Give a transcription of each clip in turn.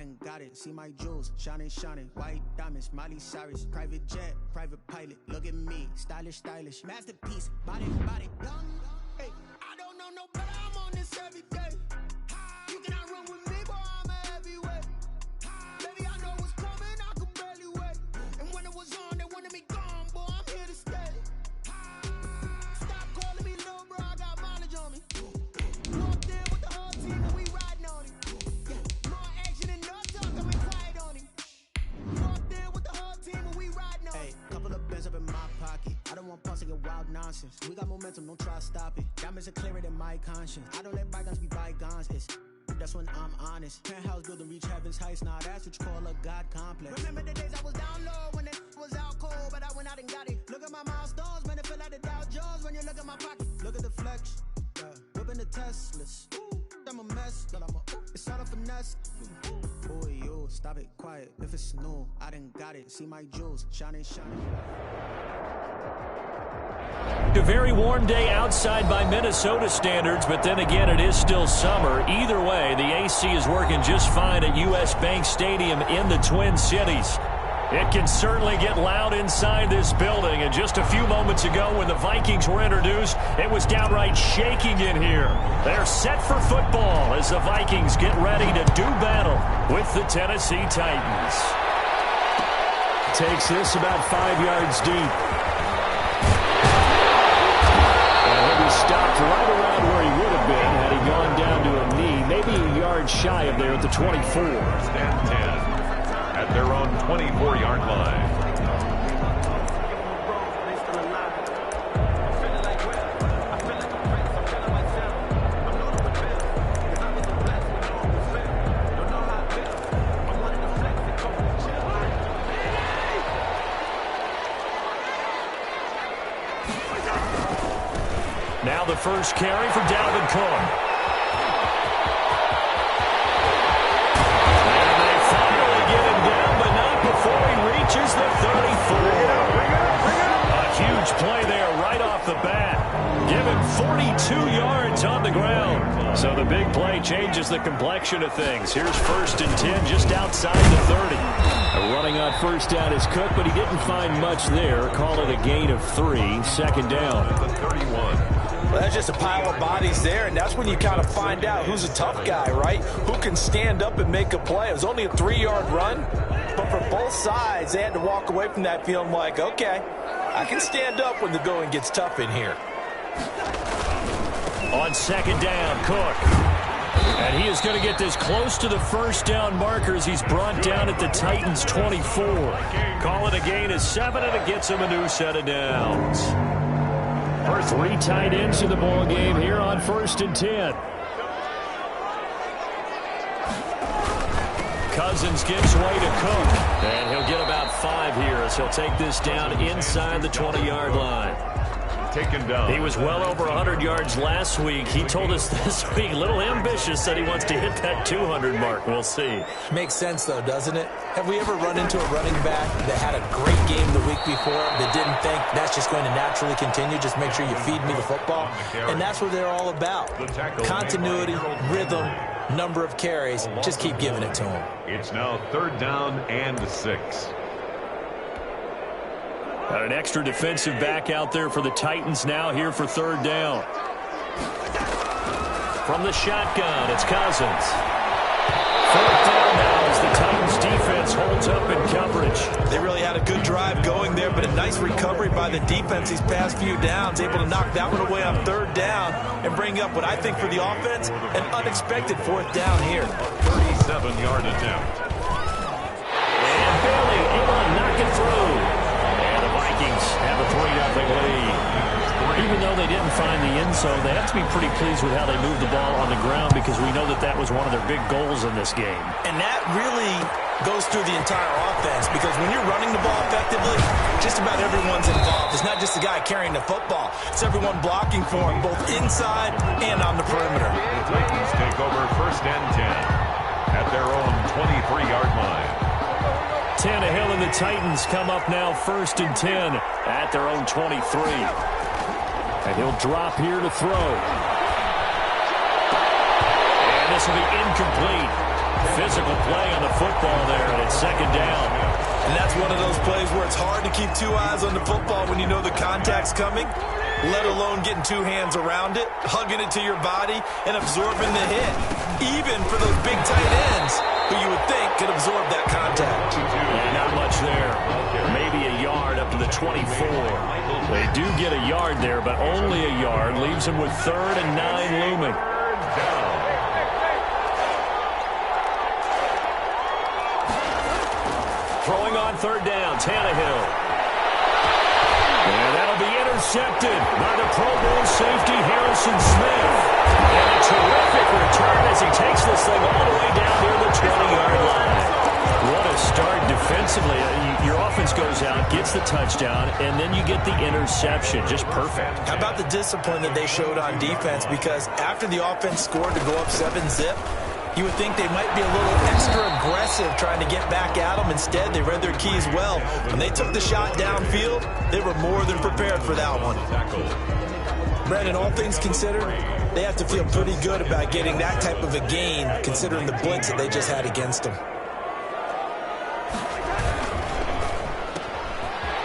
done got it. See my jewels, shining, shining. White diamonds, Miley Cyrus. Private jet, private pilot. Look at me, stylish, stylish. Masterpiece, body, body. Young, hey, I don't know no better. I'm on this every day. You cannot run with me, boy, I'm a heavyweight. Baby, I know what's coming, I could barely wait. And when it was on, they wanted me gone, boy, I'm here to stay. Stop calling me little bro, I got mileage on me. Walked in with the whole team and we riding on him. Yeah, more action and no talk, I've been quiet on him. Walked in with the whole team and we riding on him. Hey, couple of bands up in my pocket. I don't want pulse and wild nonsense. We got momentum, don't try to stop it. Diamonds are clearer than my conscience. I don't let bygones be bygones. That's when I'm honest. Penthouse building, reach heaven's heights. Now that's what you call a God complex. Remember the days I was down low when it was out cold, but I went out and got it. Look at my milestones, man, it feel like the Dow Jones when you look at my pocket. Look at the flex, yeah. Whipping the Teslas. I'm a mess, girl, it's all a finesse. Boy, you stop it, quiet. If it's new, I done got it. See my jewels, shining, shining. A very warm day outside by Minnesota standards, but then again, it is still summer. Either way, the AC is working just fine at U.S. Bank Stadium in the Twin Cities. It can certainly get loud inside this building, and just a few moments ago when the Vikings were introduced, it was downright shaking in here. They're set for football as the Vikings get ready to do battle with the Tennessee Titans. Takes this about 5 yards deep. Stopped right around where he would have been had he gone down to a knee, maybe a yard shy of there at the 24. Stand 10 at their own 24-yard line. Now the first carry for Dalvin Cook. And they finally get him down, but not before he reaches the 34. A huge play there right off the bat. Give him 42 yards on the ground. So the big play changes the complexion of things. Here's 1st and 10 just outside the 30. Running on first down is Cook, but he didn't find much there. Call it a gain of 3. 2nd down. The 31. Well, that's just a pile of bodies there, and that's when you kind of find out who's a tough guy, right? Who can stand up and make a play. It was only a 3-yard run, but for both sides, they had to walk away from that feeling like, okay, I can stand up when the going gets tough in here. On 2nd down, Cook. And he is going to get this close to the first down markers. He's brought down at the Titans' 24. Call it a gain of 7, and it gets him a new set of downs. 3 tight ends in the ball game here on 1st and 10. Cousins gives way to Cook, and he'll get about 5 here as he'll take this down inside the 20-yard line. Taken down. He was well over 100 yards last week. He told us this week, a little ambitious, that he wants to hit that 200 mark. We'll see. Makes sense, though, doesn't it? Have we ever run into a running back that had a great game the week before that didn't think that's just going to naturally continue? Just make sure you feed me the football. And that's what they're all about. Continuity, rhythm, number of carries. Just keep giving it to him. It's now 3rd down and 6. Got an extra defensive back out there for the Titans now here for 3rd down. From the shotgun, it's Cousins. 4th down now as the Titans defense holds up in coverage. They really had a good drive going there, but a nice recovery by the defense these past few downs, able to knock that one away on 3rd down and bring up what I think for the offense, an unexpected 4th down here. 37-yard attempt. And Bailey able to knock it through. Vikings have a 3-0 lead. Even though they didn't find the end zone, they have to be pretty pleased with how they moved the ball on the ground because we know that that was one of their big goals in this game. And that really goes through the entire offense because when you're running the ball effectively, just about everyone's involved. It's not just the guy carrying the football. It's everyone blocking for him, both inside and on the perimeter. The Titans take over 1st and 10 at their own 23-yard line. Tannehill and the Titans come up now 1st and 10 at their own 23. And he'll drop here to throw. And this will be incomplete. physical play on the football there, and it's second down. And that's one of those plays where it's hard to keep two eyes on the football when you know the contact's coming, let alone getting two hands around it, hugging it to your body, and absorbing the hit. Even for those big tight ends who you would think could absorb that contact. And not much there. Maybe a yard up to the 24. They do get a yard there, but only a yard. Leaves them with 3rd and 9 looming. Throwing on 3rd down, Tannehill. And that'll be intercepted by the Pro Bowl safety, Harrison Smith. And a terrific return as he takes this thing all the way down near the 20-yard line. What a start defensively. Your offense goes out, gets the touchdown, and then you get the interception. Just perfect. How about the discipline that they showed on defense? Because after the offense scored to go up 7-zip, you would think they might be a little extra aggressive trying to get back at them. Instead, they read their keys well. When they took the shot downfield, they were more than prepared for that one. Brandon, all things considered, they have to feel pretty good about getting that type of a gain, considering the blitz that they just had against them.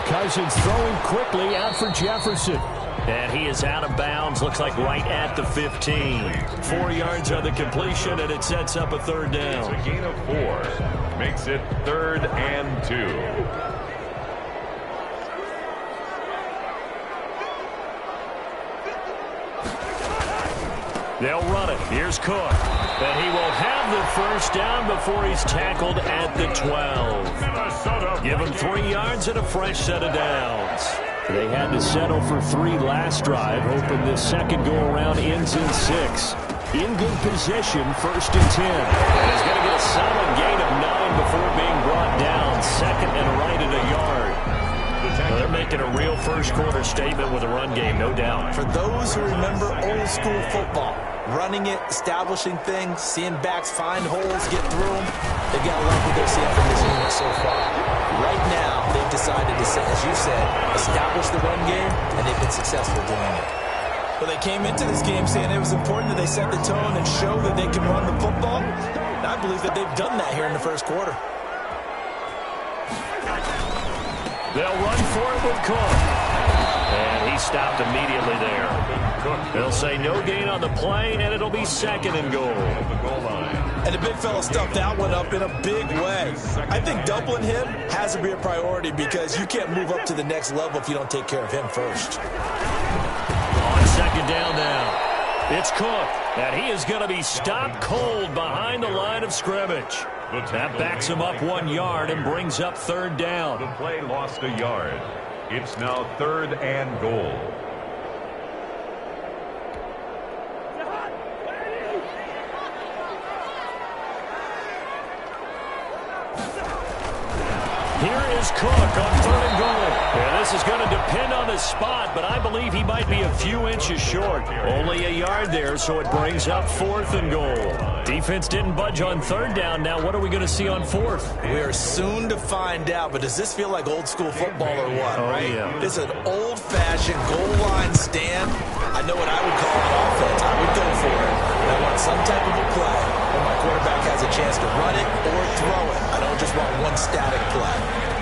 Cousins throwing quickly out for Jefferson. And he is out of bounds, looks like right at the 15. 4 yards on the completion, and it sets up a 3rd down. It's a gain of 4. Makes it 3rd and 2. They'll run it. Here's Cook. And he will have the 1st down before he's tackled at the 12. Give him 3 yards and a fresh set of downs. They had to settle for 3 last drive, hoping this second go-around ends in 6. In good position, 1st and 10. And he's going to get a solid gain of 9 before being brought down. 2nd and right at a yard. Well, they're making a real first-quarter statement with a run game, no doubt. For those who remember old-school football, running it, establishing things, seeing backs find holes, get through them, they've got to like what they're seeing from this unit so far. Right now, they've decided to, as you said, establish the run game, and they've been successful doing it. Well, they came into this game saying it was important that they set the tone and show that they can run the football. And I believe that they've done that here in the first quarter. They'll run for it with Cook. And he stopped immediately there. They'll say no gain on the play, and it'll be 2nd and goal. And the big fella stuffed that one up in a big way. I think doubling him has to be a priority because you can't move up to the next level if you don't take care of him first. On 2nd down now, it's Cook, and he is going to be stopped cold behind the line of scrimmage. That backs him up 1 yard and brings up 3rd down. The play lost a yard. It's now 3rd and goal. Here is Cook on 3rd and goal. And this is going to depend on the spot, but I believe he might be a few inches short. Only a yard there, so it brings up 4th and goal. Defense didn't budge on 3rd down. Now what are we going to see on 4th? We are soon to find out, but does this feel like old school football or what, right? Yeah. It's an old-fashioned goal line stand. I know what I would call an offense. I would go for it. And I want some type of a play where my quarterback has a chance to run it or throw it. I don't just want one static play.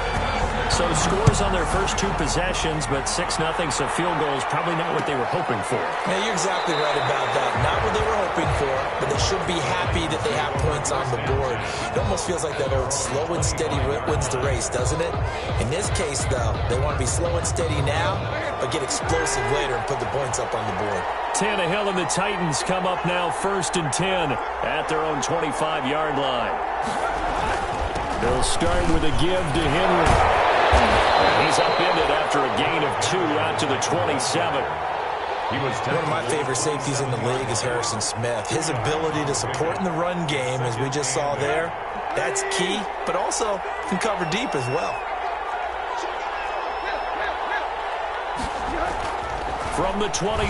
So scores on their first 2 possessions, but 6-0, so field goal is probably not what they were hoping for. Yeah, you're exactly right about that. Not what they were hoping for, but they should be happy that they have points on the board. It almost feels like that old slow and steady wins the race, doesn't it? In this case, though, they want to be slow and steady now, but get explosive later and put the points up on the board. Tannehill and the Titans come up now 1st and 10 at their own 25-yard line. They'll start with a give to Henry. He's upended after a gain of 2 out to the 27. One of my favorite safeties in the league is Harrison Smith. His ability to support in the run game, as we just saw there, that's key, but also can cover deep as well. From the 27,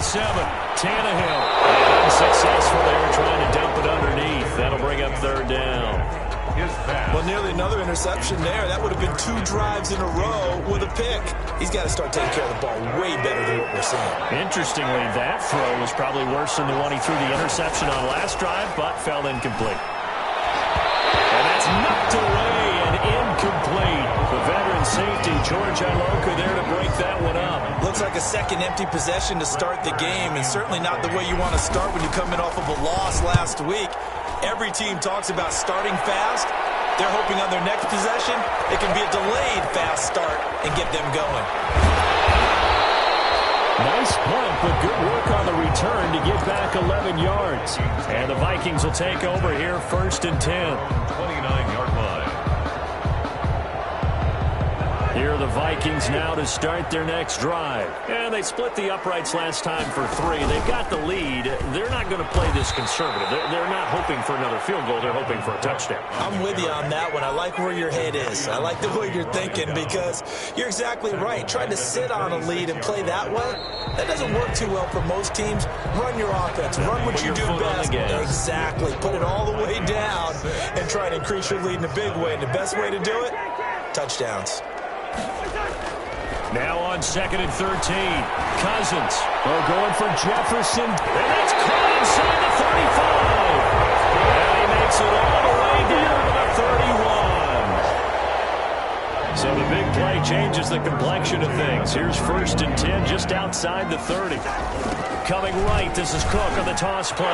Tannehill. Unsuccessful there, trying to dump it underneath. That'll bring up 3rd down. Well, nearly another interception there. That would have been 2 drives in a row with a pick. He's got to start taking care of the ball way better than what we're seeing. Interestingly, that throw was probably worse than the one he threw the interception on last drive, but fell incomplete. empty. George Iloka there to break that one up. Looks like a second empty possession to start the game, and certainly not the way you want to start when you come in off of a loss last week. Every team talks about starting fast. They're hoping on their next possession, it can be a delayed fast start and get them going. Nice punt, but good work on the return to get back 11 yards. And the Vikings will take over here, 1st and 10. 29-yard line. Here are the Vikings now to start their next drive. And they split the uprights last time for 3. They've got the lead. They're not going to play this conservative. They're not hoping for another field goal. They're hoping for a touchdown. I'm with you on that one. I like where your head is. I like the way you're thinking because you're exactly right. Trying to sit on a lead and play that way, that doesn't work too well for most teams. Run your offense. Run what you do best. Exactly. Put it all the way down and try to increase your lead in a big way. And the best way to do it, touchdowns. Now on 2nd and 13. Cousins. Going for Jefferson. And that's caught inside the 35. And he makes it all the way down to the 31. So the big play changes the complexion of things. Here's 1st and 10 just outside the 30. Coming right, this is Cook on the toss play.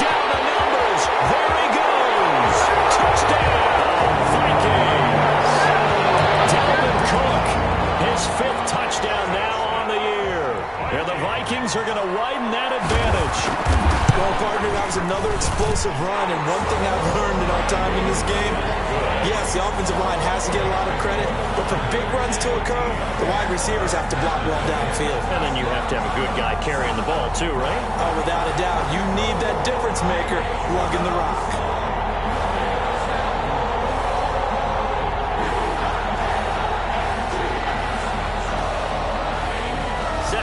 Down the numbers. There he goes. Touchdown, Vikings. Cook, his 5th touchdown now on the year. And the Vikings are going to widen that advantage. Well, partner, that was another explosive run. And one thing I've learned in our time in this game, yes, the offensive line has to get a lot of credit, but for big runs to occur, the wide receivers have to block well downfield. And then you have to have a good guy carrying the ball too, right? Oh, without a doubt. You need that difference maker lugging the rock.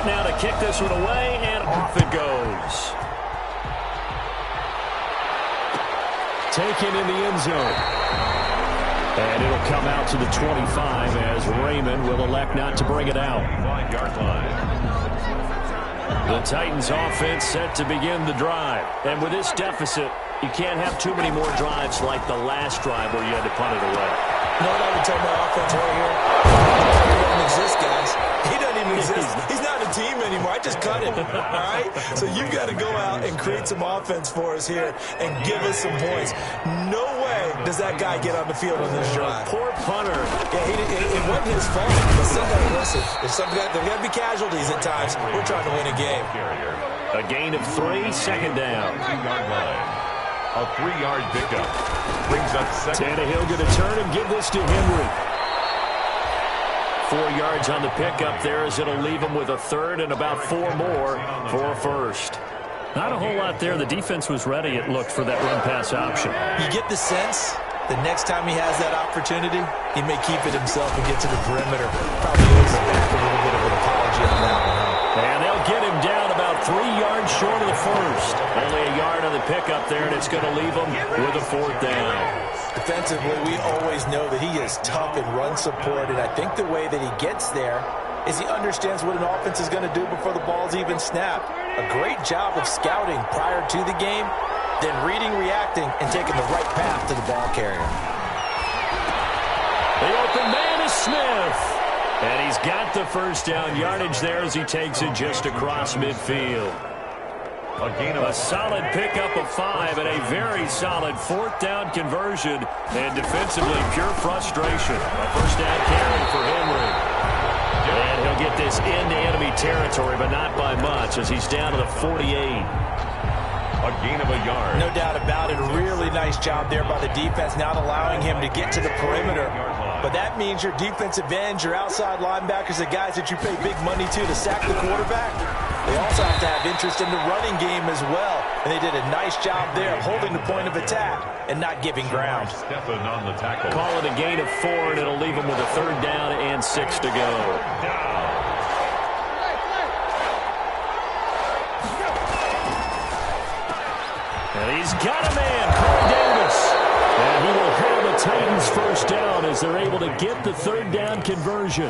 Now to kick this one away, and off it goes. Taken in the end zone. And it'll come out to the 25 as Raymond will elect not to bring it out. 5-yard line. The Titans offense set to begin the drive. And with this deficit, you can't have too many more drives like the last drive where you had to punt it away. You know what I would tell my offense right here? He doesn't exist, guys. He doesn't even exist. He's not a team anymore. I just cut him, all right? So you've got to go out and create some offense for us here and give us some points. No way does that guy get on the field on this drive. Poor punter. Yeah, it wasn't his fault. But somebody, listen, there got to be casualties at times. We're trying to win a game. A gain of 3, 2nd down. 2-yard line. A 3-yard pickup. Brings up 2nd. Tannehill going to turn and give this to Henry. 4 yards on the pickup there as it'll leave him with a 3rd and about 4 more for a 1st. Not a whole lot there. The defense was ready, it looked, for that run-pass option. You get the sense the next time he has that opportunity, he may keep it himself and get to the perimeter. Probably owes him back a little bit of an apology on that one. And they'll get him down about 3 yards short of the 1st. Only a yard on the pickup there, and it's going to leave him with a 4th down. Defensively, we always know that he is tough in run support, and I think the way that he gets there is he understands what an offense is going to do before the ball's even snapped. A great job of scouting prior to the game, then reading, reacting, and taking the right path to the ball carrier. The open man is Smith. And he's got the 1st down yardage there as he takes it just across midfield. A solid pickup of 5 and a very solid 4th down conversion. And defensively, pure frustration. A 1st down carry for Henry. And he'll get this into enemy territory, but not by much as he's down to the 48. A gain of a yard. No doubt about it. A really nice job there by the defense, not allowing him to get to the perimeter. But that means your defensive ends, your outside linebackers, the guys that you pay big money to sack the quarterback, they also have to have interest in the running game as well. And they did a nice job there of holding the point of attack and not giving ground. Stepping on the tackle. Call it a gain of 4, and it'll leave him with a 3rd down and 6 to go. And he's got a man, Corey Davis. And he will have the Titans 1st down as they're able to get the 3rd down conversion.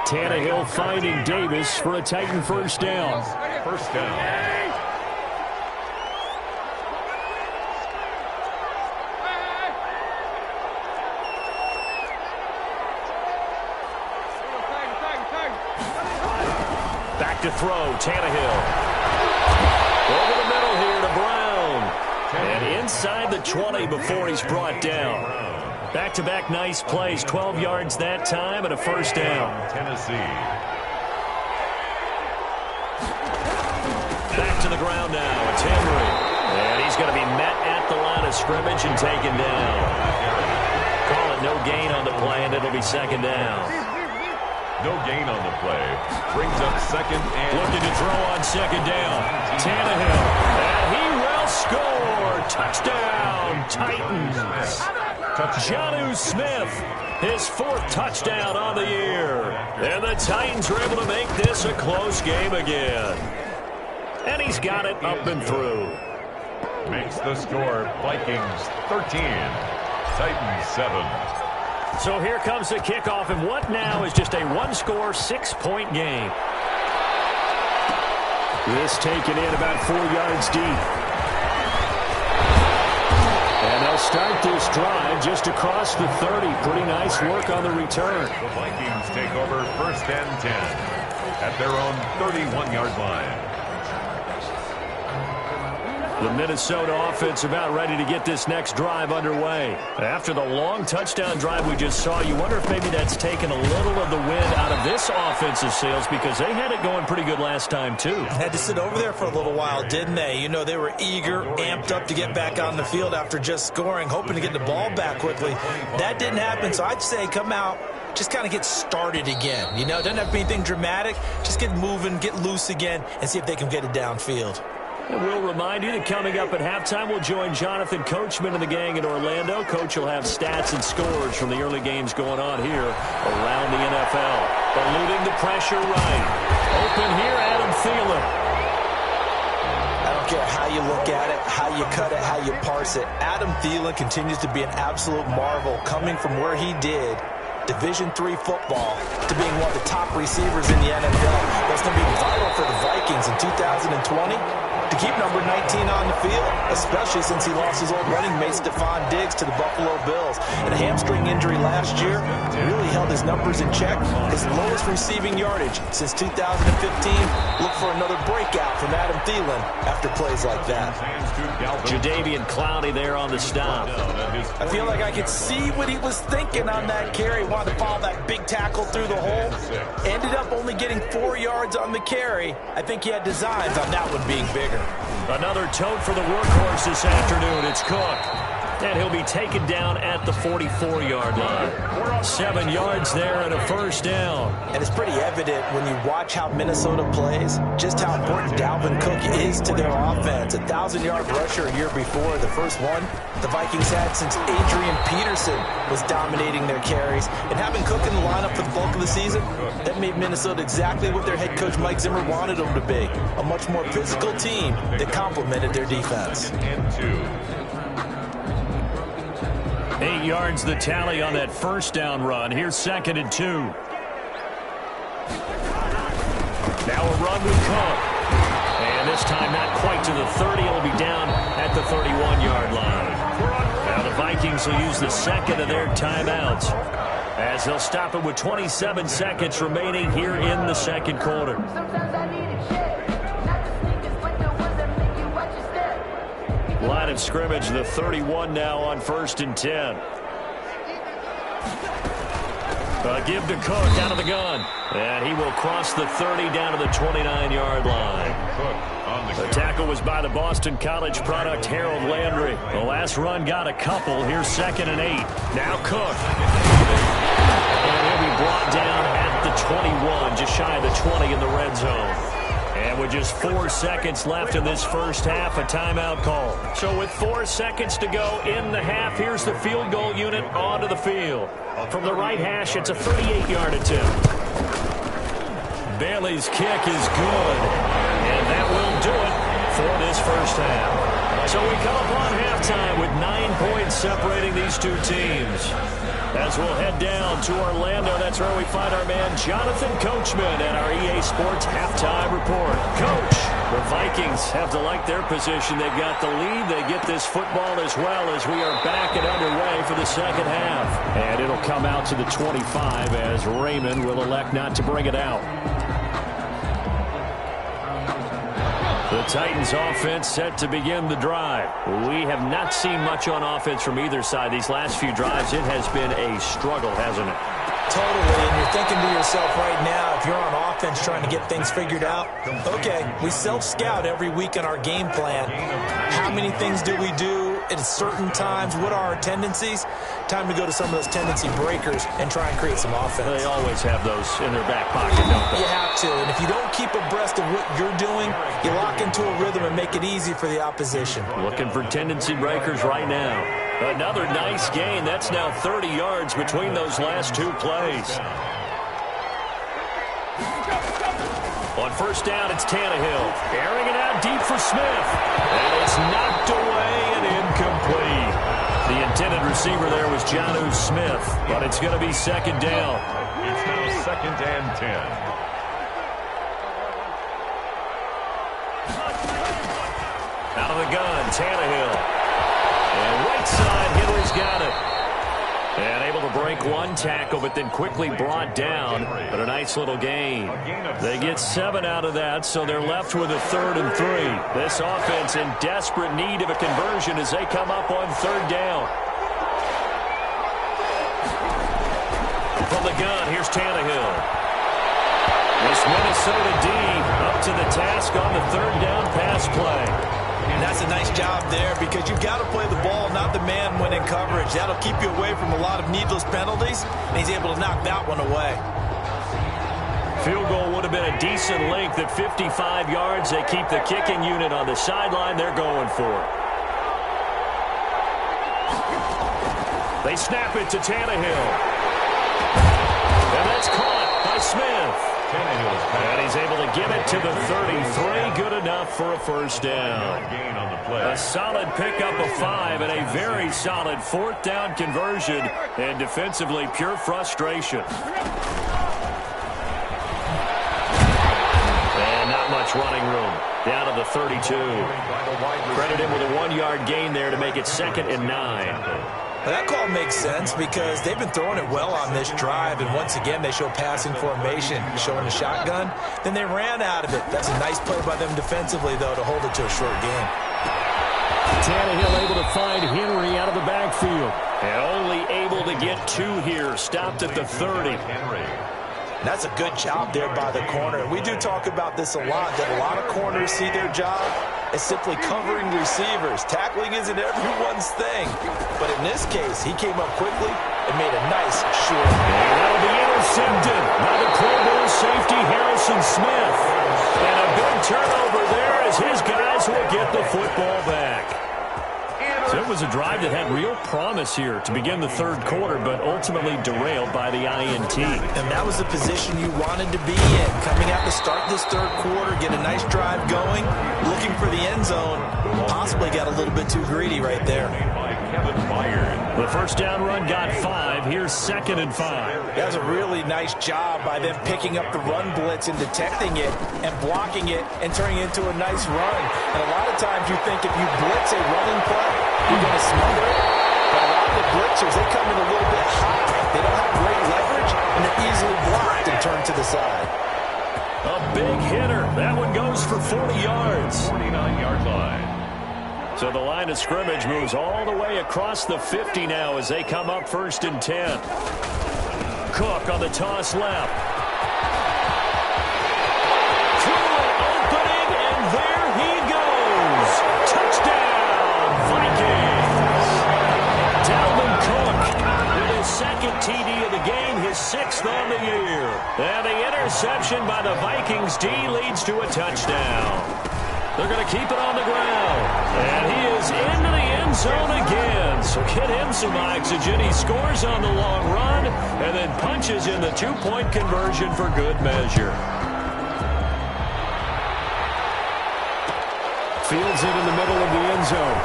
Tannehill finding Davis for a Titan 1st down. 1st down. to throw. Tannehill. Over the middle here to Brown. And inside the 20 before he's brought down. Back-to-back nice plays. 12 yards that time and a first down. Tennessee. Back to the ground now. It's Henry. And he's going to be met at the line of scrimmage and taken down. Call it no gain on the play, and it'll be second down. No gain on the play. Brings up second and... Looking to throw on second down. Tannehill. And he will score. Touchdown, Titans. Jonnu Smith, his 4th touchdown on the year. And the Titans are able to make this a close game again. And he's got it up and through. Makes the score Vikings 13, Titans 7. So here comes the kickoff, and what now is just a one-score, 6-point game. This taken in about 4 yards deep. And they'll start this drive just across the 30. Pretty nice work on the return. The Vikings take over 1st and 10 at their own 31-yard line. The Minnesota offense about ready to get this next drive underway. After the long touchdown drive we just saw, you wonder if maybe that's taken a little of the wind out of this offensive sails, because they had it going pretty good last time too. Had to sit over there for a little while, didn't they? You know, they were eager, amped up to get back on the field after just scoring, hoping to get the ball back quickly. That didn't happen, so I'd say come out, just kind of get started again. You know, it doesn't have to be anything dramatic. Just get moving, get loose again, and see if they can get it downfield. And we'll remind you that coming up at halftime, we'll join Jonathan Coachman and the gang in Orlando. Coach will have stats and scores from the early games going on here around the NFL. Eluding the pressure right. Open here, Adam Thielen. I don't care how you look at it, how you cut it, how you parse it. Adam Thielen continues to be an absolute marvel, coming from where he did, Division III football, to being one of the top receivers in the NFL. That's going to be vital for the Vikings in 2020 to keep number 19 on the field, especially since he lost his old running mate Stephon Diggs to the Buffalo Bills. And a hamstring injury last year really held his numbers in check. His lowest receiving yardage since 2015. Look for another breakout from Adam Thielen after plays like that. Jadeveon Clowney there on the stop. I feel like I could see what he was thinking on that carry. Wanted to follow that big tackle through the hole. Ended up only getting 4 yards on the carry. I think he had designs on that one being bigger. Another tote for the workhorse this afternoon. It's Cook. And he'll be taken down at the 44-yard line. 7 yards there and a first down. And it's pretty evident when you watch how Minnesota plays, just how important Dalvin Cook is to their offense. 1,000-yard rusher a year before, the first one the Vikings had since Adrian Peterson was dominating their carries. And having Cook in the lineup for the bulk of the season, that made Minnesota exactly what their head coach Mike Zimmer wanted them to be. A much more physical team that complemented their defense. 8 yards the tally on that first down run. Here's 2nd and 2. Now a run with Cook. And this time not quite to the 30. It'll be down at the 31-yard line. Now the Vikings will use the second of their timeouts as they'll stop it with 27 seconds remaining here in the second quarter. Line of scrimmage, the 31 now on 1st and 10. Give to Cook out of the gun. And he will cross the 30 down to the 29-yard line. The tackle was by the Boston College product, Harold Landry. The last run got a couple. Here's 2nd and 8. Now Cook. And he'll be brought down at the 21, just shy of the 20 in the red zone. And with just 4 seconds left in this first half, a timeout call. So with 4 seconds to go in the half, here's the field goal unit onto the field. From the right hash, it's a 38-yard attempt. Bailey's kick is good. And that will do it for this first half. So we come upon halftime with 9 points separating these two teams. As we'll head down to Orlando, that's where we find our man Jonathan Coachman and our EA Sports Halftime Report. Coach, the Vikings have to like their position. They've got the lead. They get this football as well as we are back and underway for the second half. And it'll come out to the 25 as Raymond will elect not to bring it out. The Titans offense set to begin the drive. We have not seen much on offense from either side. These last few drives, it has been a struggle, hasn't it? Totally, and you're thinking to yourself right now, if you're on offense trying to get things figured out, okay, we self-scout every week on our game plan. How many things do we do at certain times? What are our tendencies? Time to go to some of those tendency breakers and try and create some offense. They always have those in their back pocket, don't they? You have to, and if you don't keep abreast of what you're doing, you lock into a rhythm and make it easy for the opposition. Looking for tendency breakers right now. Another nice gain. That's now 30 yards between those last two plays. On first down, it's Tannehill. Airing it out deep for Smith. And it's knocked away and incomplete. The intended receiver there was Jonnu Smith, but it's going to be second down. It's now 2nd and 10. Out of the gun, Tannehill. And right side, Henry's got it. And able to break one tackle, but then quickly brought down. But a nice little gain. They get 7 out of that, so they're left with a 3rd and 3. This offense in desperate need of a conversion as they come up on 3rd down. From the gun, here's Tannehill. This Minnesota D up to the task on the 3rd down pass play. And that's a nice job there because you've got to play the ball, not the man when in coverage. That'll keep you away from a lot of needless penalties, and he's able to knock that one away. Field goal would have been a decent length at 55 yards. They keep the kicking unit on the sideline. They're going for it. They snap it to Tannehill. And that's caught by Smith. And he's able to give it to the 33. Good enough for a first down. A solid pickup of 5 and a very solid 4th down conversion. And defensively, pure frustration. And not much running room. Down to the 32. Credit him with a 1-yard gain there to make it 2nd and 9. Well, that call makes sense because they've been throwing it well on this drive, and once again they show passing formation, showing the shotgun. Then they ran out of it. That's a nice play by them defensively, though, to hold it to a short game. Tannehill able to find Henry out of the backfield. And only able to get 2 here. Stopped at the 30. That's a good job there by the corner. We do talk about this a lot, that a lot of corners see their job as simply covering receivers. Tackling isn't everyone's thing. But in this case, he came up quickly and made a nice short. And that'll be intercepted by the Pro Bowl safety Harrison Smith. And a big turnover there as his guys will get the football back. So it was a drive that had real promise here to begin the 3rd quarter, but ultimately derailed by the INT. And that was the position you wanted to be in. Coming out to start this 3rd quarter, get a nice drive going, looking for the end zone. Possibly got a little bit too greedy right there. The first down run got 5. Here's 2nd and 5. That was a really nice job by them picking up the run blitz and detecting it and blocking it and turning it into a nice run. And a lot of times you think if you blitz a running play, you're going to smother it. But a lot of the blitzers, they come in a little bit high. They don't have great leverage, and they're easily blocked and turned to the side. A big hitter. That one goes for 40 yards. 49-yard line. So the line of scrimmage moves all the way across the 50 now as they come up 1st and 10. Cook on the toss left. Through an opening, and there he goes. Touchdown, Vikings. Dalvin Cook with his 2nd TD of the game, his 6th on the year. And the interception by the Vikings D leads to a touchdown. They're going to keep it on the ground. And he is into the end zone again. So get him some oxygen. He scores on the long run and then punches in the 2-point conversion for good measure. Fields it in the middle of the end zone.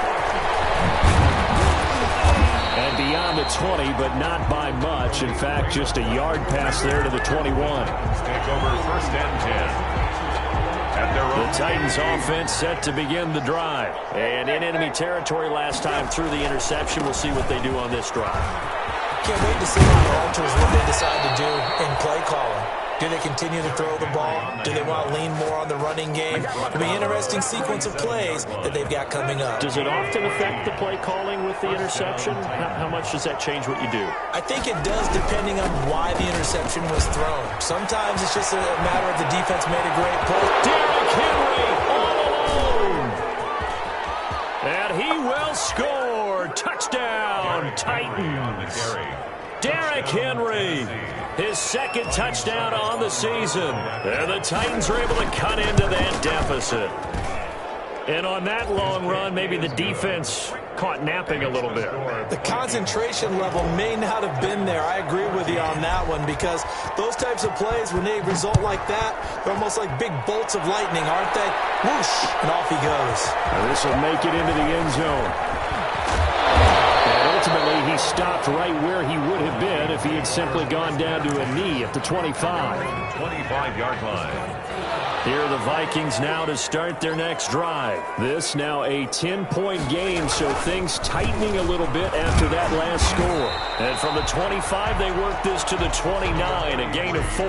And beyond the 20, but not by much. In fact, just a yard pass there to the 21. Take over 1st and 10. The Titans offense set to begin the drive. And in enemy territory last time through the interception. We'll see what they do on this drive. Can't wait to see how it alters what they decide to do in play calling. Do they continue to throw the ball? Do they want to lean more on the running game? It'll be an interesting sequence of plays that they've got coming up. Does it often affect the play calling with the interception? How much does that change what you do? I think it does, depending on why the interception was thrown. Sometimes it's just a matter of the defense made a great play. Derrick Henry all alone. And he will score. Touchdown, Titans. Derrick Henry, his second touchdown on the season. And the Titans are able to cut into that deficit. And on that long run, maybe the defense caught napping a little bit. The concentration level may not have been there. I agree with you on that one, because those types of plays, when they result like that, they're almost like big bolts of lightning, aren't they? Whoosh, and off he goes. And this will make it into the end zone. Ultimately, he stopped right where he would have been if he had simply gone down to a knee at the 25. 25-yard line. Here are the Vikings now to start their next drive. This now a 10-point game, so things tightening a little bit after that last score. And from the 25, they work this to the 29, a gain of 4.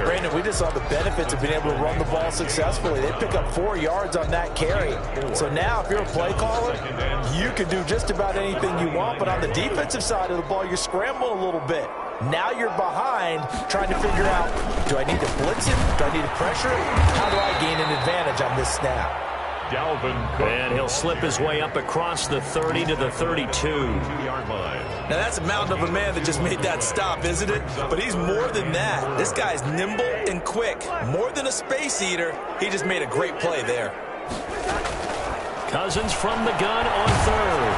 Brandon, we just saw the benefits of being able to run the ball successfully. They pick up 4 yards on that carry. So now, if you're a play caller, you can do just about anything you want, but on the defensive side of the ball, you're scrambling a little bit. Now you're behind, trying to figure out, do I need to blitz him? Do I need to pressure him? How do I gain an advantage on this snap? And he'll slip his way up across the 30 to the 32. Now that's a mountain of a man that just made that stop, isn't it? But he's more than that. This guy's nimble and quick. More than a space eater, he just made a great play there. Cousins from the gun on third.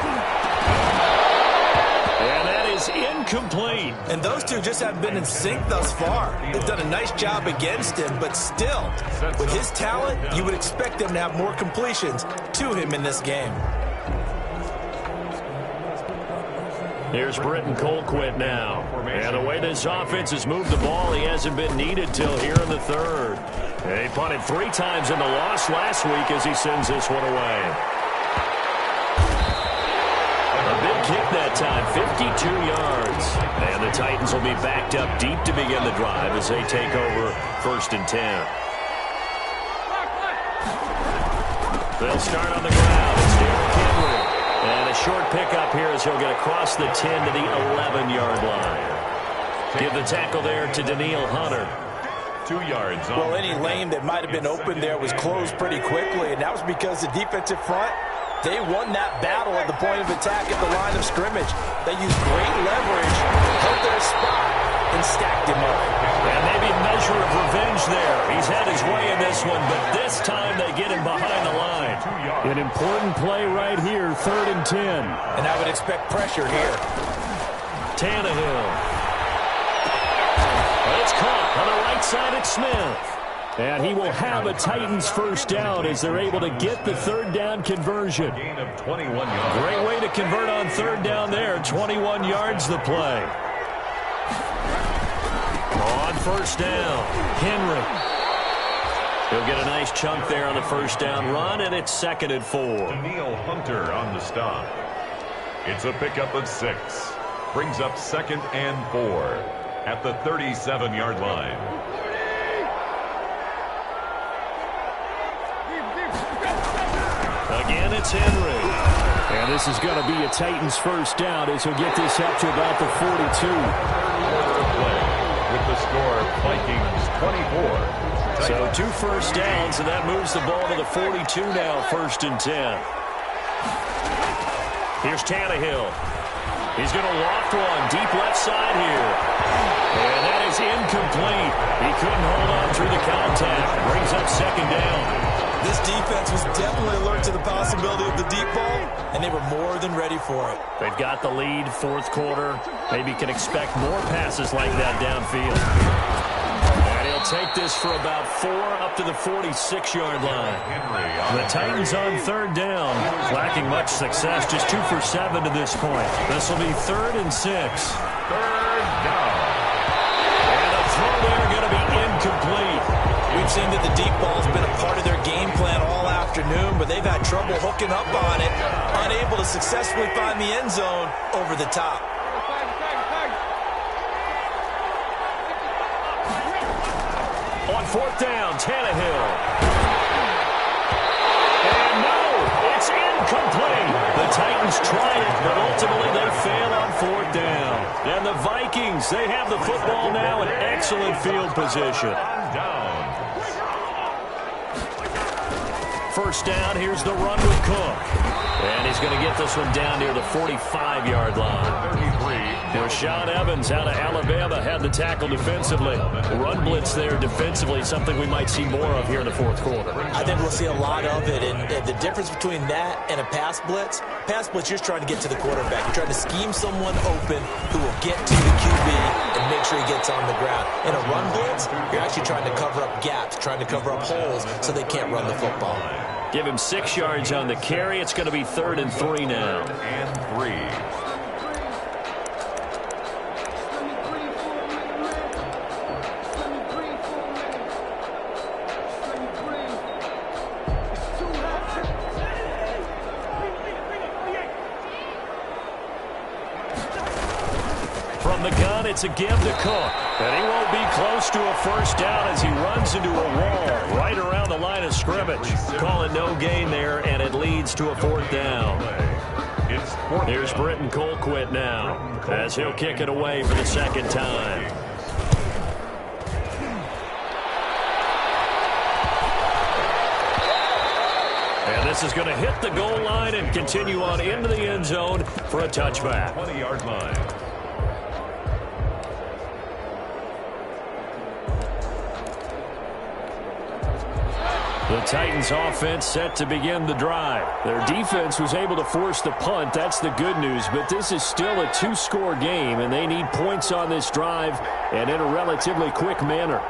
And that is incomplete. And those two just haven't been in sync thus far. They've done a nice job against him, but still, with his talent, you would expect them to have more completions to him in this game. Here's Britton Colquitt now. And the way this offense has moved the ball, he hasn't been needed till here in the third. And he punted 3 times in the loss last week as he sends this one away. A big kick that time, 52 yards. And the Titans will be backed up deep to begin the drive as they take over 1st and 10. They'll start on the ground. It's Derrick Henry. And a short pickup here as he'll get across the 10 to the 11-yard line. Give the tackle there to Danielle Hunter. 2 yards. Well, any lane that might have been open there was closed pretty quickly, and that was because the defensive front, they won that battle at the point of attack at the line of scrimmage. They used great leverage, held their spot, and stacked him up. And maybe a measure of revenge there. He's had his way in this one, but this time they get him behind the line. An important play right here, 3rd and 10. And I would expect pressure here. Tannehill. It's caught on the right side at Smith. And he will have a Titans first down as they're able to get the 3rd down conversion. Gain of 21 yards. Great way to convert on 3rd down there. 21 yards the play. On 1st down, Henry. He'll get a nice chunk there on the 1st down run, and it's 2nd and 4. Danielle Hunter on the stop. It's a pickup of 6. Brings up 2nd and 4 at the 37-yard line. Again, it's Henry. And this is going to be a Titans first down as he'll get this up to about the 42. With the score, Vikings 24. So 2 first downs, and that moves the ball to the 42 now, 1st and 10. Here's Tannehill. He's going to loft one deep left side here. And that is incomplete. He couldn't hold on through the contact. Brings up 2nd down. This defense was definitely alert to the possibility of the deep ball, and they were more than ready for it. They've got the lead, 4th quarter. Maybe can expect more passes like that downfield. And he'll take this for about 4 up to the 46-yard line. The Titans on 3rd down, lacking much success, just 2 for 7 to this point. This will be 3rd and 6. 3rd down. And a throw there going to be incomplete. We've seen that the deep ball's been a part of their game plan all afternoon, but they've had trouble hooking up on it, unable to successfully find the end zone over the top. On fourth down, Tannehill. And no, it's incomplete. The Titans tried it, but ultimately they fail on fourth down. And the Vikings, they have the football now in excellent field position. First down, here's the run with Cook. And he's going to get this one down near the 45-yard line. Rashaan Evans out of Alabama had the tackle defensively. Run blitz there defensively, something we might see more of here in the fourth quarter. I think we'll see a lot of it. And the difference between that and a pass blitz, you're just trying to get to the quarterback. You're trying to scheme someone open who will get to the QB and make sure he gets on the ground. In a run blitz, you're actually trying to cover up gaps, trying to cover up holes so they can't run the football. Give him 6 yards on the carry. It's going to be 3rd and 3 now. And 3. From the gun, it's a give to Cook. And he won't be close to a first down as he runs into a wall right around the line of scrimmage. Calling no gain there, and it leads to a 4th down. Here's Britton Colquitt now as he'll kick it away for the 2nd time. And this is going to hit the goal line and continue on into the end zone for a touchback. 20-yard line. The Titans offense set to begin the drive. Their defense was able to force the punt. That's the good news. But this is still a 2-score game, and they need points on this drive and in a relatively quick manner.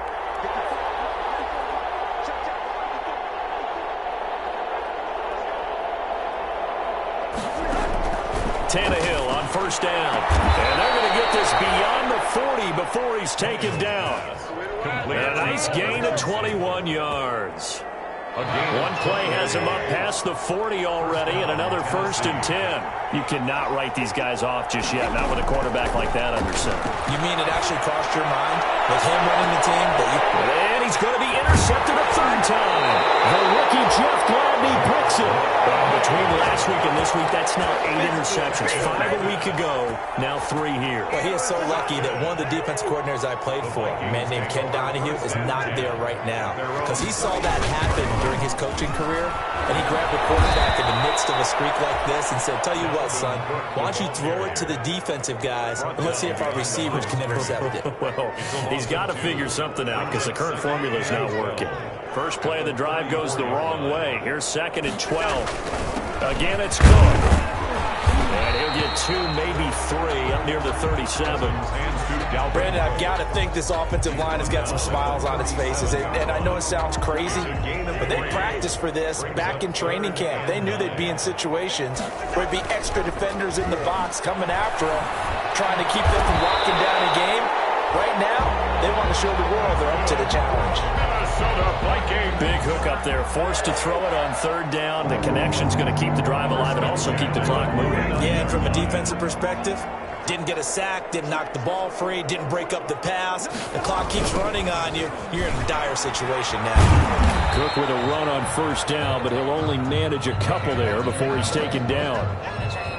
Tannehill on first down. And they're going to get this beyond the 40 before he's taken down. A nice gain of 21 yards. One play has him up past the 40 already, and another 1st and 10. You cannot write these guys off just yet, not with a quarterback like that under center. You mean it actually crossed your mind with him running the team? And he's going to be intercepted a 3rd time. The rookie Jeff Gladney picks it. Between last week and this week, that's now 8 interceptions. 5 a week ago, now 3 here. Well, he is so lucky that one of the defense coordinators I played for, a man named Ken Donahue, is not there right now. Because he saw that happen during his coaching career, and he grabbed the quarterback in the midst of a streak like this and said, tell you what, son, why don't you throw it to the defensive guys, and let's see if our receivers can intercept it. Well, he's got to figure something out because the current formula is not working. First play of the drive goes the wrong way. Here's 2nd and 12. Again, it's Cook. And he'll get 2, maybe 3 up near the 37. Brandon, I've got to think this offensive line has got some smiles on its faces. And I know it sounds crazy, but they practiced for this back in training camp. They knew they'd be in situations where there'd be extra defenders in the box coming after them, trying to keep them from locking down a game. Right now, they want to show the world they're up to the challenge. Big hook up there, forced to throw it on 3rd down. The connection's going to keep the drive alive and also keep the clock moving. Yeah, and from a defensive perspective, didn't get a sack, didn't knock the ball free, didn't break up the pass. The clock keeps running on you. You're in a dire situation now. Cook with a run on 1st down, but he'll only manage a couple there before he's taken down.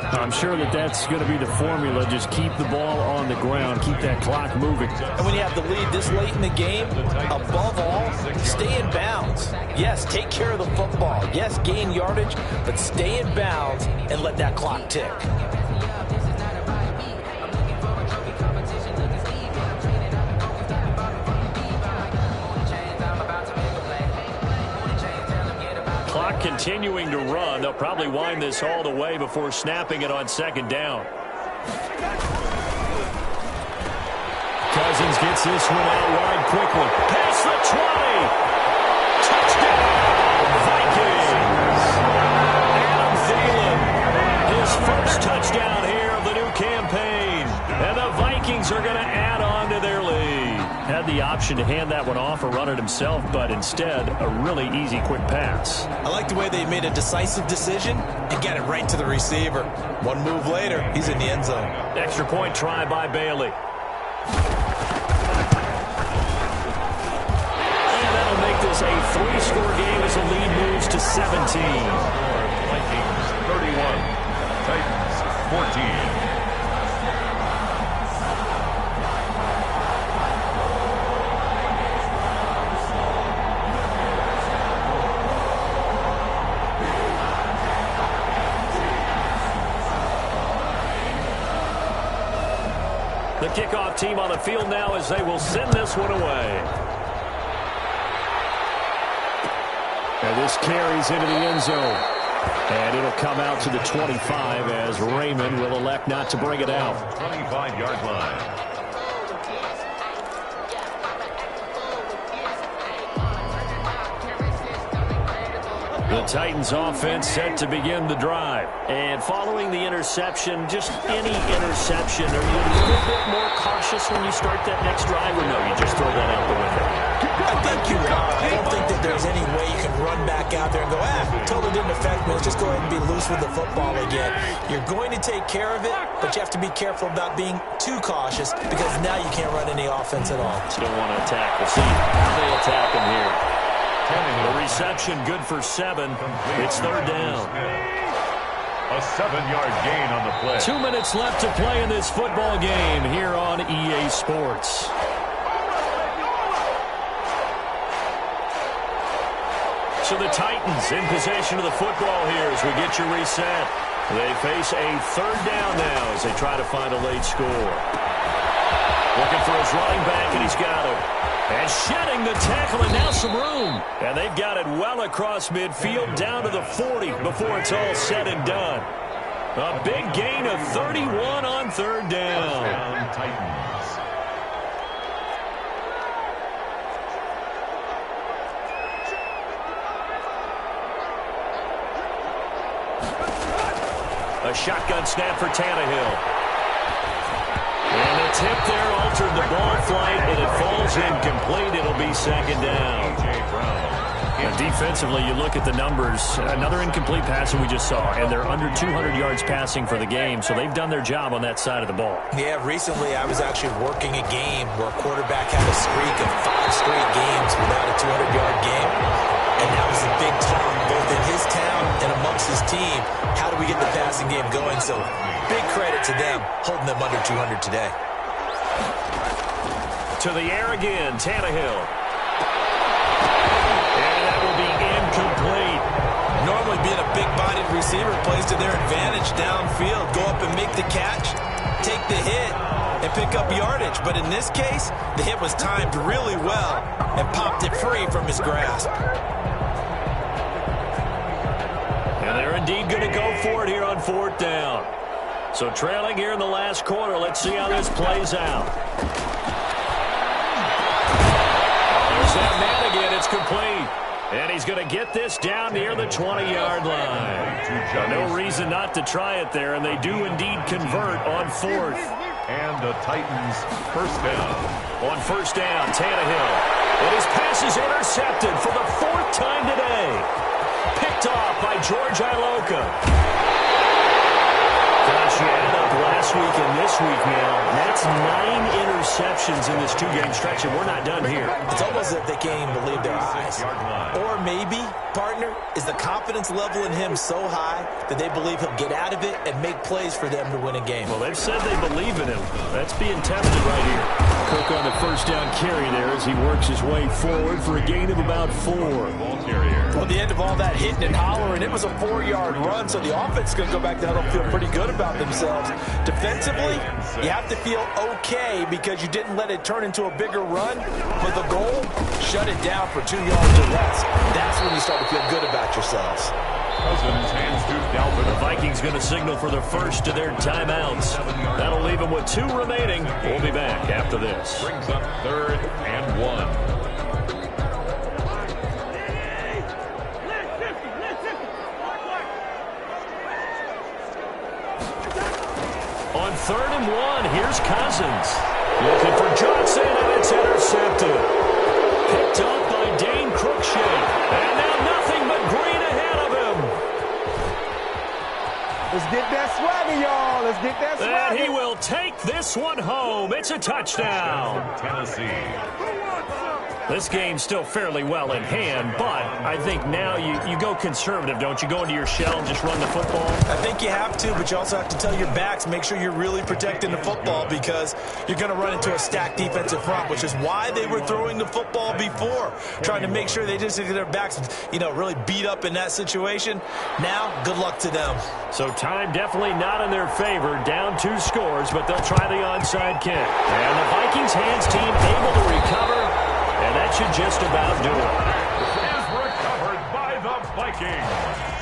I'm sure that's going to be the formula. Just keep the ball on the ground, keep that clock moving. And when you have the lead this late in the game, above all, stay in bounds. Yes, take care of the football. Yes, gain yardage, but stay in bounds and let that clock tick. Clock continuing to run. They'll probably wind this all the way before snapping it on 2nd down. Cousins gets this one out wide quickly. Past the 20. Touchdown, Vikings. Adam Thielen, his first touchdown here of the new campaign. And the Vikings are going to add on to their lead. Had the option to hand that one off or run it himself, but instead, a really easy, quick pass. I like the way they made a decisive decision and got it right to the receiver. One move later, he's in the end zone. Extra point try by Bailey. to 17. Vikings 31, Titans 14. The kickoff team on the field now as they will send this one away. And this carries into the end zone. And it'll come out to the 25 as Raymond will elect not to bring it out. 25-yard line. The Titans offense set to begin the drive. And following the interception, just any interception, are you a little bit more cautious when you start that next drive, or no, you just throw that out the window? I think you are. I don't think that there's any way you can run back out there and go, totally didn't affect me. Let's just go ahead and be loose with the football again. You're going to take care of it, but you have to be careful about being too cautious because now you can't run any offense at all. You don't want to attack. We'll see how they attack him here. The reception good for 7. It's third down. A 7-yard gain on the play. 2 minutes left to play in this football game here on EA Sports. So the Titans in possession of the football here as we get your reset. They face a third down now as they try to find a late score. Looking for his running back, and he's got him. And shedding the tackle, and now some room. And they've got it well across midfield down to the 40 before it's all said and done. A big gain of 31 on third down. Touchdown, Titans. A shotgun snap for Tannehill. And the tip there altered the ball flight, and it falls incomplete. It'll be second down. And defensively, you look at the numbers. Another incomplete pass that we just saw, and they're under 200 yards passing for the game, so they've done their job on that side of the ball. Yeah, recently I was actually working a game where a quarterback had a streak of 5 straight games without a 200-yard game, and that was a big talk both in his town and amongst his team. How do we get the passing game going? So big credit to them holding them under 200 today. To the air again, Tannehill. And that will be incomplete. Normally being a big-bodied receiver plays to their advantage downfield. Go up and make the catch, take the hit, and pick up yardage. But in this case, the hit was timed really well and popped it free from his grasp. And they're indeed going to go for it here on fourth down. So trailing here in the last quarter. Let's see how this plays out. There's that man again. It's complete. And he's going to get this down near the 20-yard line. No reason not to try it there, and they do indeed convert on fourth. And the Titans first down. On first down, Tannehill. And his pass is intercepted for the 4th time today. Picked off by George Iloka. Gosh, you add up last week and this week now. That's 9 interceptions in this 2-game stretch, and we're not done here. It's almost as if they can't even believe their eyes. Or maybe, partner, is the confidence level in him so high that they believe he'll get out of it and make plays for them to win a game. Well, they've said they believe in him. That's being tested right here. Cook on the first down carry there as he works his way forward for a gain of about 4. Well, at the end of all that hitting and hollering, it was a 4-yard run, so the offense is going to go back down and feel pretty good about themselves. Defensively, you have to feel okay because you didn't let it turn into a bigger run, but the goal, shut it down for 2 yards or less. That's when you start to feel good about yourselves. Cousins hands to Dalvin. The Vikings going to signal for the first of their timeouts. That'll leave them with 2 remaining. We'll be back after this. Brings up 3rd and 1. On 3rd and 1, here's Cousins. Looking for Johnson, and it's intercepted. Picked up by Dane Cruikshank. And now nothing but green ahead of him. Let's get that swagger, y'all. Let's get that swagger. And he will take this one home. It's a touchdown. Tennessee. This game's still fairly well in hand, but I think now you go conservative, don't you? Go into your shell and just run the football? I think you have to, but you also have to tell your backs, make sure you're really protecting the football because you're going to run into a stacked defensive front, which is why they were throwing the football before, trying to make sure they just get their backs, really beat up in that situation. Now, good luck to them. So time definitely not in their favor. Down 2 scores, but they'll try the onside kick. And the Vikings hands team able to recover, and that should just about do it. Is recovered by the Vikings.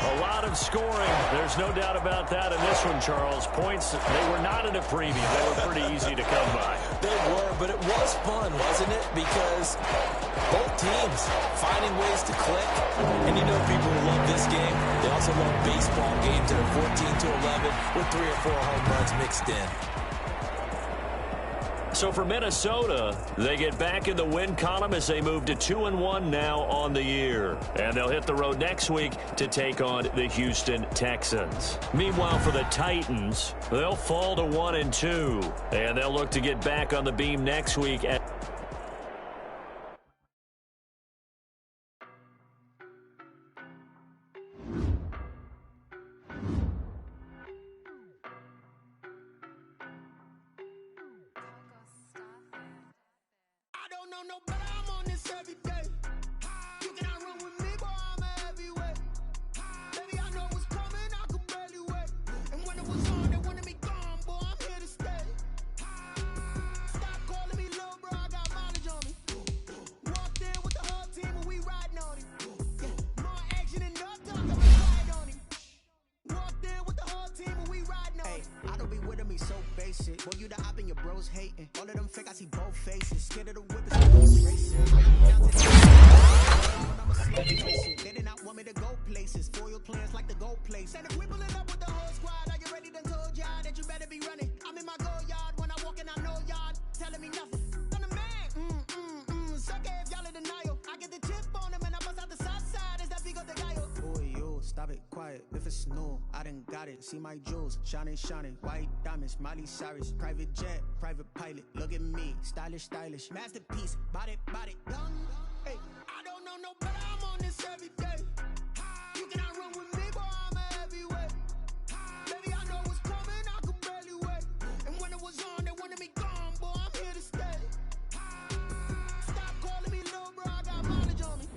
A lot of scoring. There's no doubt about that in this one, Charles. Points, they were not in a preview. They were pretty easy to come by. They were, but it was fun, wasn't it? Because both teams finding ways to click. And people who love this game, they also love baseball games that are 14-11 with 3 or 4 home runs mixed in. So for Minnesota, they get back in the win column as they move to 2-1 now on the year. And they'll hit the road next week to take on the Houston Texans. Meanwhile, for the Titans, they'll fall to 1-2. And they'll look to get back on the beam next week at No, but I'm on this every day. You cannot run with me, boy, I'm a heavyweight. Baby, I know what's coming, I could barely wait. And when it was on, they wanted me gone, boy, I'm here to stay. Stop calling me little bro, I got mileage on me. Walked in with the whole team and we riding on him. More action and no talk, I'm quiet on him. Walked in with the whole team and we riding on him. I don't be with him, he's so basic. Boy, you the op and your bros hating. All of them fake, I see both faces. Scared of the whip, it's they did not want me to go places. Foil plans like the gold place. And if we pulling up with the whole squad, are you ready? Done told y'all that you better be running. I'm in my go yard when I walk in, I know y'all telling me nothing. I'm the man. Suck it if y'all in denial. I get the chip on them and I bust out the south side. Is that big of the guy? Boy, yo, stop it, quiet. If it's new, I done got it. See my jewels, shining, white diamonds, Miley Cyrus, private jet, private pilot. Look at me, stylish, masterpiece, body, young. Hey, I don't know no better. I'm on this every day. You cannot run with me, boy, I'm a heavyweight. Baby, I know what's coming, I could barely wait. And when it was on, they wanted me gone, boy, I'm here to stay. Stop calling me little bro, I got mileage on me.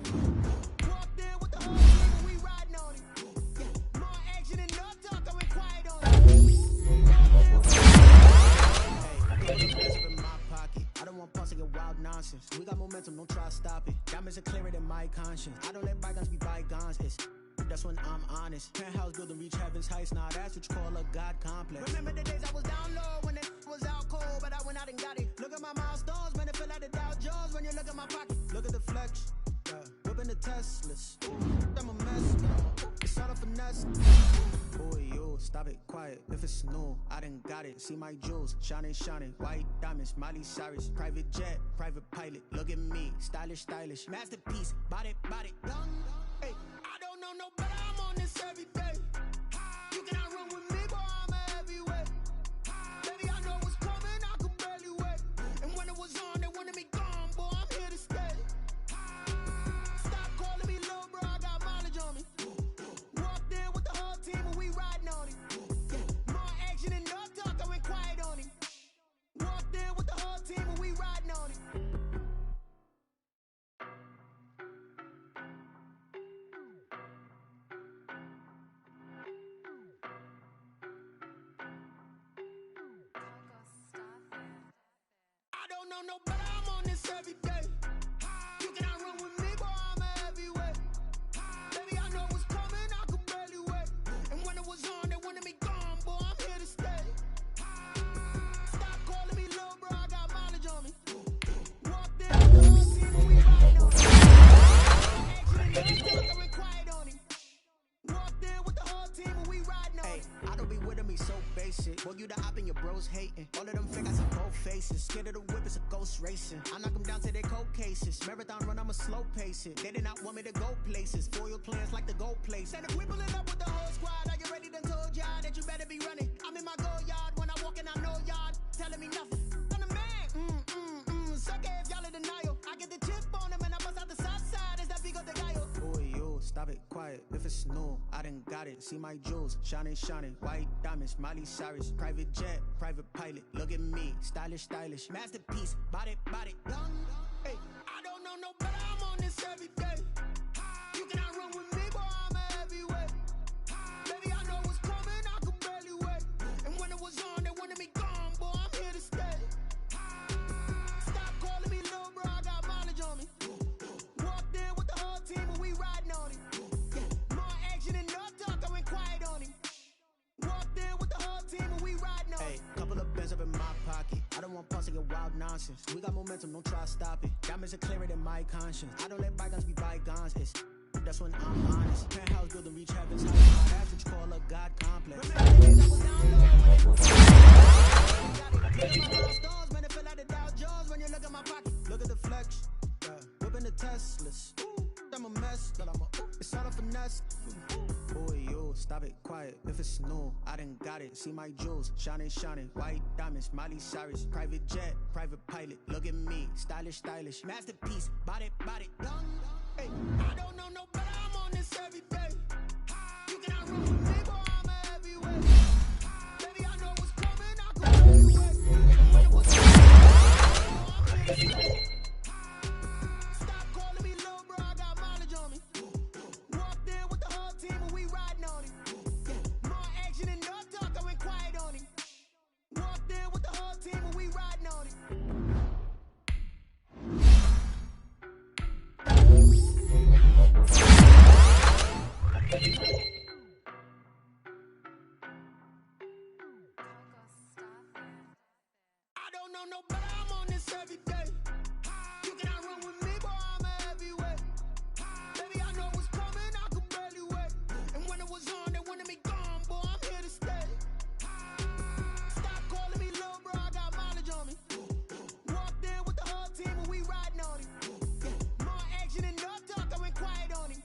Walked in with the whole team and we riding on him. More action and no talk, I went quiet on him. Hey, in my pocket. I don't want pulse to get wild nonsense. We got momentum, don't try to stop it. Diamonds are clearer than my conscience. I don't let bygones be bygones. That's when I'm honest. Penthouse building reach heaven's heights. Now that's what you call a God complex. Remember the days I was down low when it was out cold, but I went out and got it. Look at my milestones, man, it feel like the Dow Jones when you look at my pocket. Look at the flex, whipping the Teslas. I'm a mess, it's all a finesse. Boy, yo, stop it, quiet. If it's new, I done got it. See my jewels, shining, white diamonds, Miley Cyrus, private jet, private pilot. Look at me, stylish, masterpiece, body, young. Hey, I don't know no better. I'm on this every day. You cannot run with me, boy, I'm a heavyweight. Baby, I know what's coming, I could barely wait. And when it was on, they wanted me gone, boy, I'm here to stay. Stop calling me little bro, I got mileage on me. Walked in with the whole team and we riding on him. More action and no talk, I went quiet on him. Walked in with the whole team and we riding on him. I don't know no better. I'm on this every day. You cannot run with me, boy, I'm a heavyweight. Baby, I know what's coming, I could barely wait. And when it was on, they wanted me gone, boy, I'm here to stay. Stop calling me little bro, I got mileage on me. Walked in with the whole team and we riding on him. Action and no talk, I went quiet on him. Walked in with the whole team and we riding on him. I don't be with him, he's so basic. Boy, you the op and your bros hating. All of them fake, I see both faces. Scared of the whip, it's a ghost racing. I knock them down to their cold cases. Marathon run, I'ma slow pace it. They did not want me to go places. Foil plans like the gold place. And if we pulling up with the whole squad, are you ready? Done told y'all that you better be running. I'm in my go yard when I walk in, I know y'all telling me nothing. I'm the man. Suck it if y'all in denial. I get the chip on them. stop it, quiet. If it's new, I done got it. See my jewels, shining, shining. White diamonds, Miley Cyrus. Private jet, private pilot. Look at me, stylish, stylish. Masterpiece, body, body. Young, hey, I don't know no better. I'm on this every day. You cannot run with me, boy. I'm a heavyweight. Baby, I know what's coming. I could barely wait. And when it was on, they wanted me gone, boy. I'm here to stay. Stop calling me little bro. I got mileage on me. Walked in with the whole team and we riding on him. More action and no talk, I went quiet on him. Walked in with the whole team and we riding on him. Hey, couple of bands up in my pocket. I don't want pause to get wild nonsense. We got momentum, don't try to stop it. Diamonds are clearer than my conscience. I don't let bygones be bygones. That's when I'm honest. Penthouse building, reach heaven's heights. That's what you call a God complex. Remember the days I was down low when they look at my milestones, man, it feel like the Dow Jones when you look at my pocket. Look at the flex, whipping the Teslas. I'm a mess, but it's all a finesse. Boy, you stop it, quiet. If it's new, I done got it. See my jewels, shining, shining. White diamonds, Miley Cyrus. Private jet, private pilot. Look at me, stylish, stylish. Masterpiece, body, body. Young, hey, I don't know no better. I'm on this every day. You cannot run with me, boy. I'm a heavyweight. Baby, I know what's coming. I could barely wait. When it was on, I'm here to stay. Stop calling me little bro. I got mileage on me. Walked in with the whole team and we riding on him. More action and no talk, I went quiet on him. Walked in with the whole team and we riding on him. I don't know no better. I'm on this every day. You cannot run with me, boy. I'm a heavyweight. Baby, I know what's coming. I could barely wait. And when it was on, they wanted me gone, boy. I'm here to stay. Stop calling me little bro. I got mileage on me. Walked in with the whole team and we riding on him. More action and no talk, I went quiet on him.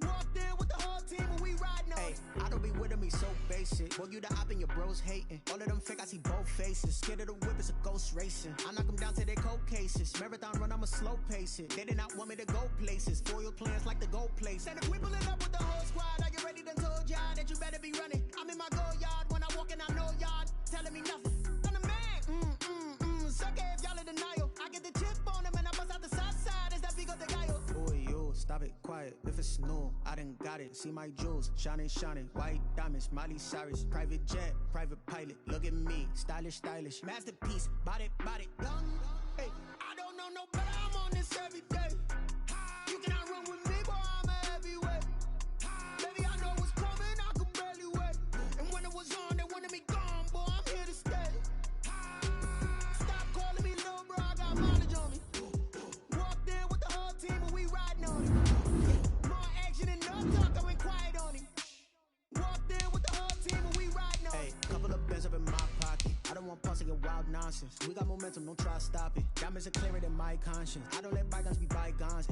Walked in with the whole team and we riding on him. I don't be with me so basic. Boy, you the op and your bros hating. All of them fake, I see both faces. Scared of the whip, it's a ghost racing. I knock them down to their cold cases. Marathon run, I'ma slow pace it. They did not want me to go places. Foil plans like the gold place. And if we pulling up with the whole squad, I get ready done told y'all that you better be running. I'm in my go yard. When I walk in, I know y'all telling me nothing. I'm the man. Suck it if y'all in denial. I get the chip on them and I bust out the south side. Is that Vigo de Gallo? Boy, you stop it, quiet. If it's new, I done got it. See my jewels, shining, shining. White diamonds, Miley Cyrus. Private jet, private pilot. Look at me, stylish, stylish. Masterpiece, body, body. Young, hey, I don't know no better. I'm on this every day. You cannot run with me, boy. I'm a heavyweight. Baby, I know what's coming. I could barely wait. And when it was on, they wanted me gone, boy. I'm here to stay. Stop calling me little bro. I got mileage on me. Walked in with the whole team and we riding on him. More action and no talk, I went quiet on him. Walked in with the whole team and we riding on him. Hey, couple of bands up in my pocket. I don't want pause to get wild nonsense. We got momentum, don't try to stop it. Diamonds are clearer than my conscience. I don't let bygones be bygones.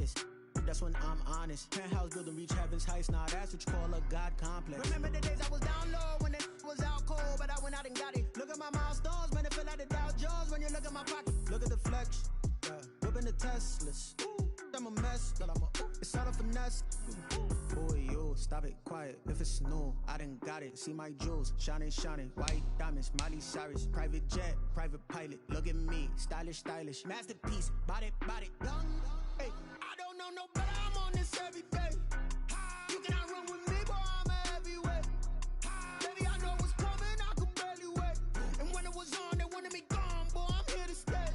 That's when I'm honest. Penthouse building, reach heaven's heights. Now that's what you call a God complex. Remember the days I was down low when it was out cold, but I went out and got it. Look at my milestones, man, it feel like the Dow Jones when you look at my pocket. Look at the flex, whipping the Teslas. I'm a mess, but it's all a finesse. Boy, you stop it, quiet. If it's new, I done got it. See my jewels, shining, shining. White diamonds, Miley Cyrus. Private jet, private pilot. Look at me, stylish, stylish. Masterpiece, body, body. Young, hey, I don't know no better. I'm on this every day. You cannot run with me, boy. I'm a heavyweight. Baby, I know what's coming. I could barely wait. And when it was on, they wanted me gone, boy. I'm here to stay.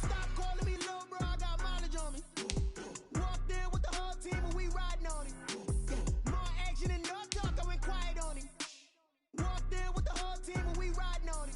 Stop calling me little bro. I got mileage on me. Walked in with the whole team and we riding on him. More action and no talk, I went quiet on him. Walked in with the whole team and we riding on him.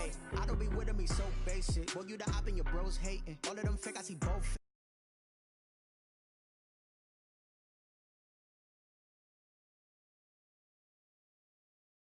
Hey, I don't be with them, he so basic. Boy, you the op and your bros hating. All of them fake, I see both